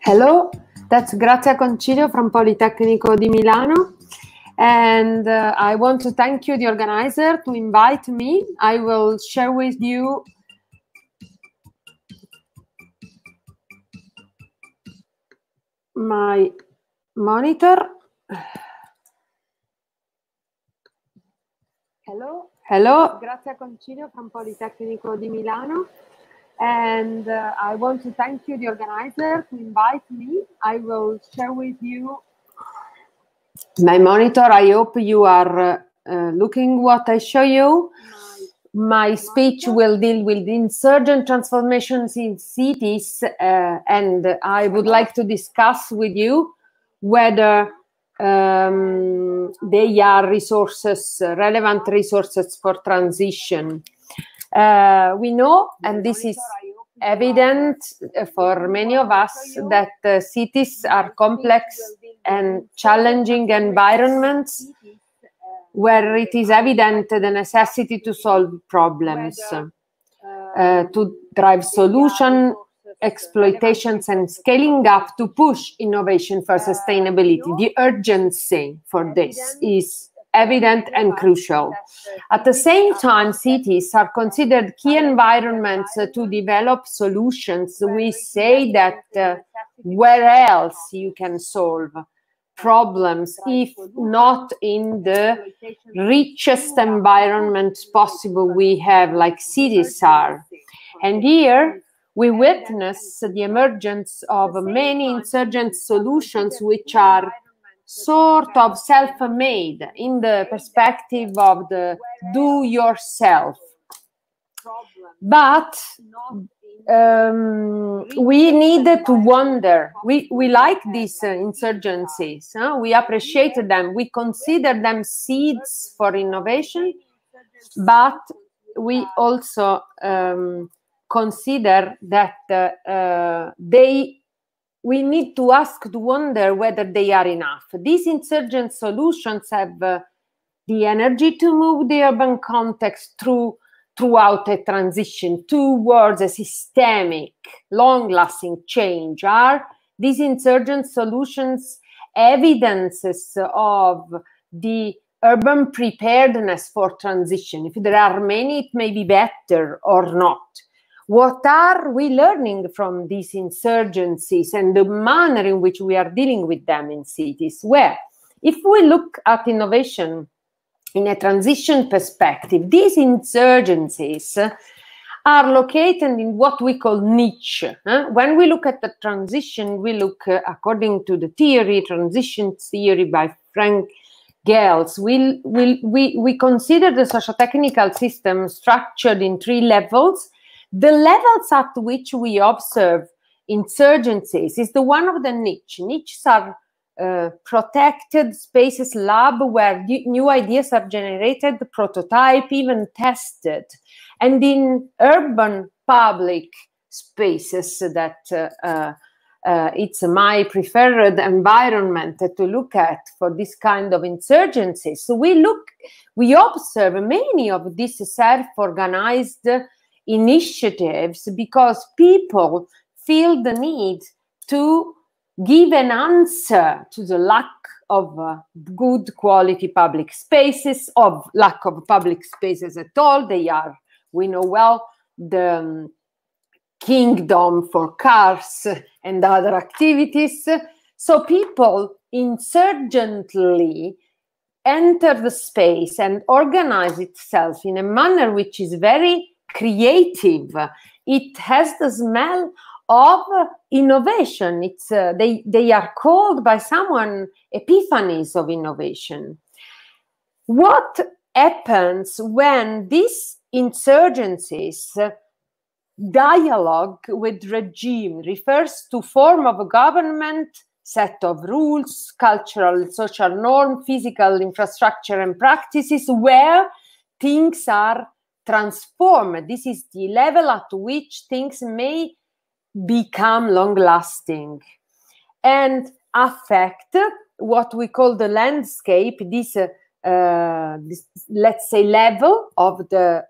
Hello, that's Grazia Concilio from Politecnico di Milano. And I want to thank you, the organizer, to invite me. I will share with you my monitor. Hello, Grazia Concilio from Politecnico di Milano. And I want to thank you, the organizer, to invite me. I will share with you my monitor. I hope you are looking what I show you. My speech will deal with insurgent transformations in cities, and I would like to discuss with you whether they are resources, relevant resources for transition. We know, and this is evident for many of us, that cities are complex and challenging environments where it is evident the necessity to solve problems, to drive solution, exploitations, and scaling up to push innovation for sustainability. The urgency for this is evident and crucial. At the same time, cities are considered key environments to develop solutions. We say that where else you can solve problems if not in the richest environment possible we have, like cities are. And here we witness the emergence of many insurgent solutions which are sort of self-made in the perspective of the do-yourself. But we need to wonder. We like these insurgencies. We appreciate them. We consider them seeds for innovation, but we also consider that we need to ask, to wonder whether they are enough. These insurgent solutions have the energy to move the urban context throughout a transition towards a systemic, long-lasting change. Are these insurgent solutions evidences of the urban preparedness for transition? If there are many, it may be better or not. What are we learning from these insurgencies and the manner in which we are dealing with them in cities? Well, if we look at innovation in a transition perspective, these insurgencies are located in what we call niche. When we look at the transition, we look, according to the theory, transition theory by Frank Gales, we consider the socio-technical system structured in 3 levels. The levels at which we observe insurgencies is the one of the niche. Niches are protected spaces, lab where new ideas are generated, prototype, even tested. And in urban public spaces that it's my preferred environment to look at for this kind of insurgencies. So we observe many of these self-organized initiatives because people feel the need to give an answer to the lack of good quality public spaces, of lack of public spaces at all. They are, we know well, the kingdom for cars and other activities. So people insurgently enter the space and organize itself in a manner which is very creative. It has the smell of innovation. It's they are called by someone epiphanies of innovation. What happens when these insurgencies dialogue with regime refers to form of a government, set of rules, cultural, social norm, physical infrastructure and practices where things are transformed. This is the level at which things may become long-lasting and affect what we call the landscape, this let's say level of the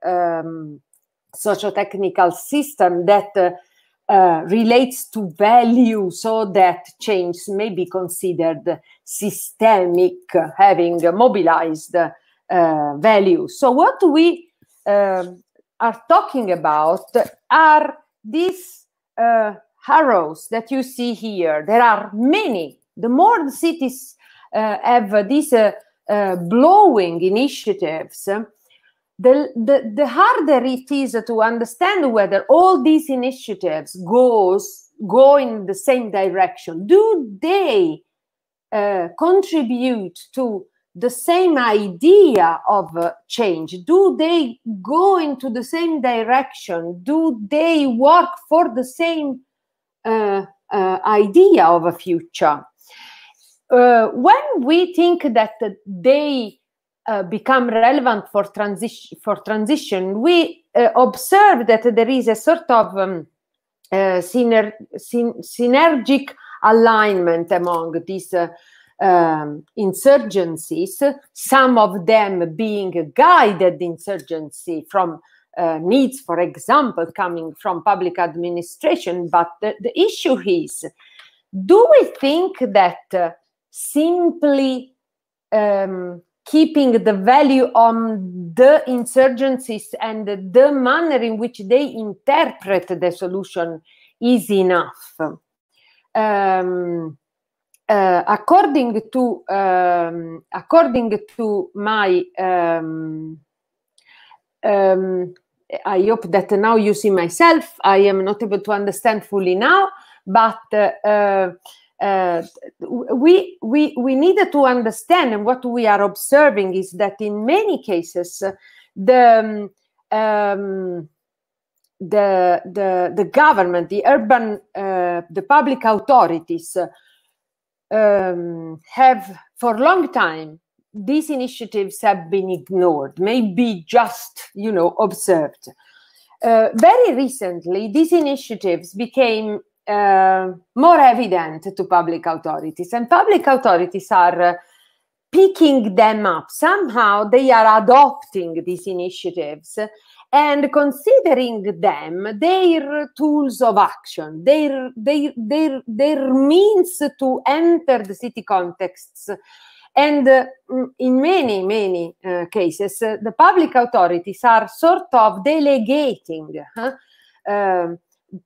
socio-technical system that relates to value, so that change may be considered systemic, having mobilized value. So what we are talking about are these arrows that you see here. There are many. The more the cities have these blowing initiatives, the harder it is to understand whether all these initiatives go in the same direction. Do they contribute to the same idea of change? Do they go into the same direction? Do they work for the same idea of a future? When we think that they become relevant for transition, we observe that there is a sort of synergic alignment among these insurgencies, some of them being guided insurgency from needs, for example, coming from public administration. But the issue is, do we think that simply keeping the value on the insurgencies and the manner in which they interpret the solution is enough? According to my, I hope that now you see myself. I am not able to understand fully now, but we needed to understand, and what we are observing is that in many cases the government, the urban, the public authorities have for a long time, these initiatives have been ignored, maybe just, observed. Very recently, these initiatives became more evident to public authorities, and public authorities are picking them up. Somehow they are adopting these initiatives and considering them their tools of action, their means to enter the city contexts. And in many cases, the public authorities are sort of delegating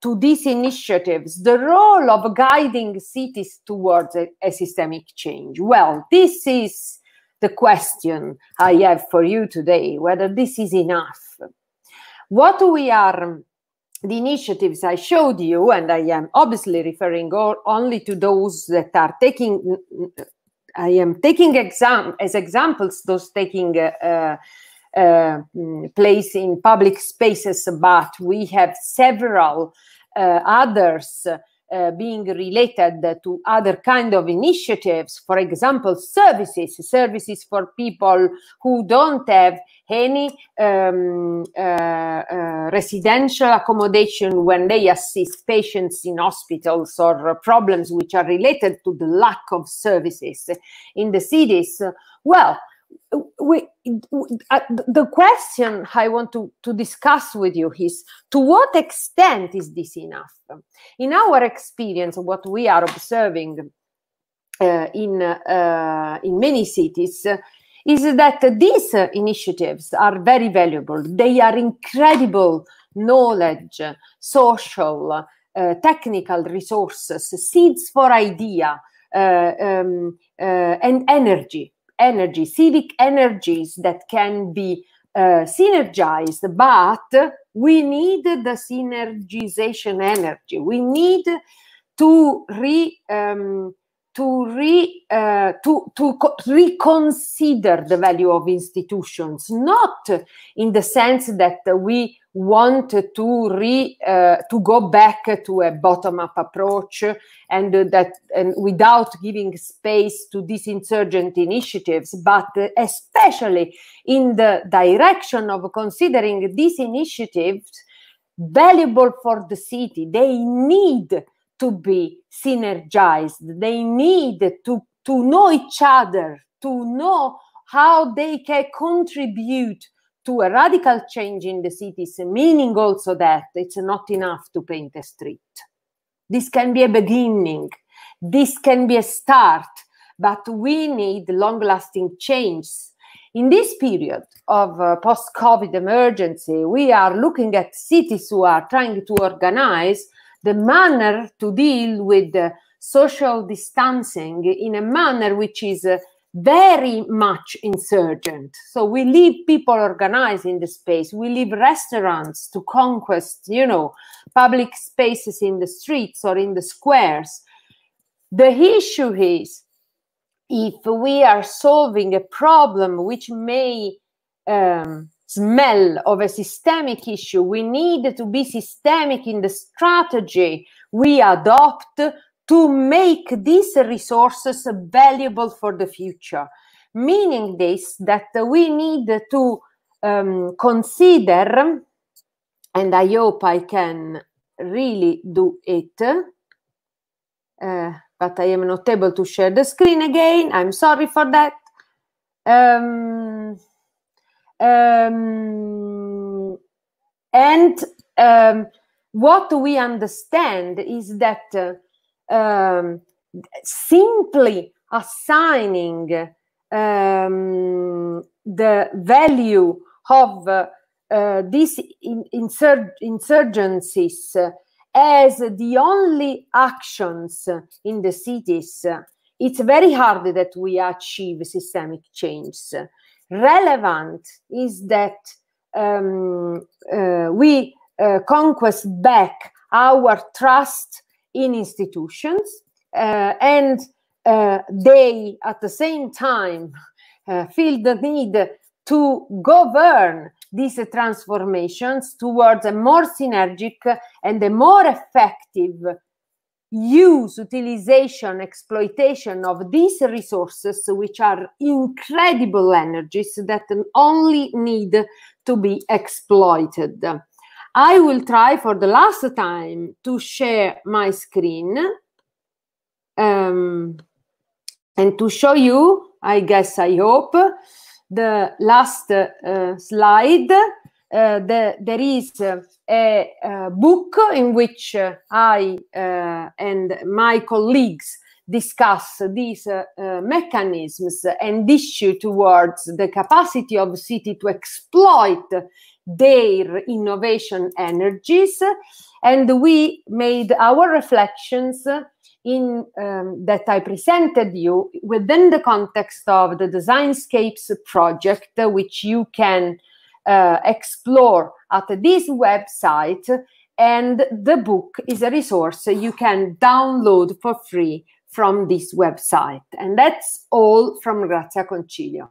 to these initiatives the role of guiding cities towards a systemic change. Well, this is the question I have for you today, whether this is enough. What we are, the initiatives I showed you, and I am obviously referring only to those that are taking, I am taking as examples those taking place in public spaces, but we have several others being related to other kind of initiatives. For example, services for people who don't have any residential accommodation when they assist patients in hospitals, or problems which are related to the lack of services in the cities. Well, the question I want to discuss with you is, to what extent is this enough? In our experience, what we are observing in many cities is that these initiatives are very valuable. They are incredible knowledge, social, technical resources, seeds for idea, and energy, civic energies that can be synergized, but we need the synergization energy. We need to reconsider the value of institutions, not in the sense that we want to go back to a bottom-up approach, and without giving space to these insurgent initiatives, but especially in the direction of considering these initiatives valuable for the city. They need to be synergized. They need to know each other, to know how they can contribute to a radical change in the cities, meaning also that it's not enough to paint a street. This can be a beginning, this can be a start, but we need long-lasting change. In this period of post-COVID emergency, we are looking at cities who are trying to organize the manner to deal with social distancing in a manner which is very much insurgent. So we leave people organizing the space. We leave restaurants to conquest, you know, public spaces in the streets or in the squares. The issue is, if we are solving a problem which may smell of a systemic issue, we need to be systemic in the strategy we adopt to make these resources valuable for the future. Meaning this, that we need to consider, and I hope I can really do it, but I am not able to share the screen again. I'm sorry for that. What we understand is that simply assigning the value of these insurgencies as the only actions in the cities, it's very hard that we achieve systemic change. Relevant is that we conquest back our trust in institutions, and they at the same time feel the need to govern these transformations towards a more synergic and a more effective use, utilization, exploitation of these resources, which are incredible energies that only need to be exploited. I will try for the last time to share my screen and to show you, I guess, I hope, the last slide. There is a book in which I and my colleagues discuss these mechanisms and issue towards the capacity of city to exploit their innovation energies, and we made our reflections in that I presented you within the context of the Designscapes project, which you can explore at this website, and the book is a resource you can download for free from this website. And that's all from Grazia Concilio.